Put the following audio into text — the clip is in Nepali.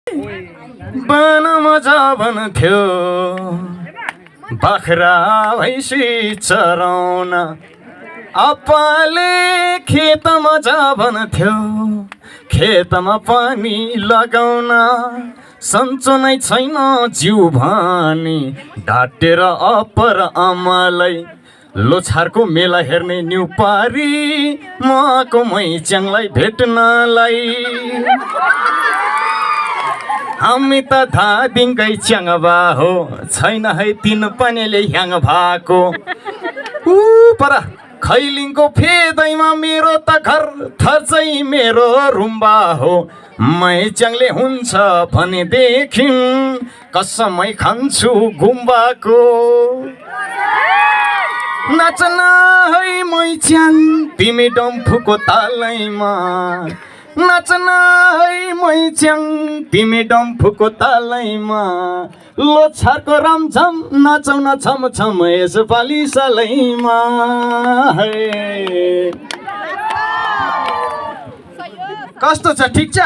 वनमा जावन थियो बाख्रा भैँसी चराउन, अप्पाले खेतमा जावन थियो खेतमा पानी लगाउन। सन्चो नै छैन जिउ भानी ढाटेर अप्पर आमालाई, लोछारको मेला हेर्ने न्यु पारी मको मैच्याङलाई भेट्नलाई। हामी त धादिङकै च्याङबा हो, छैन है तिन पनेले ह्याङ भएको। पर खैलिङको फेदैमा मेरो त घर थर्चै मेरो रुम्बा हो। मैच्याङले हुन्छ भनेदेखि कसमै खान्छु गुम्बाको। नाचन है मैच्याङ तिमी डम्फुको तालैमा, नाचन है मैच्याङ तिमी डम्फुको तालैमा। लोछारको रमझम नाचौन छम छम यसपालि सालैमा। कस्तो छ, ठिक छ?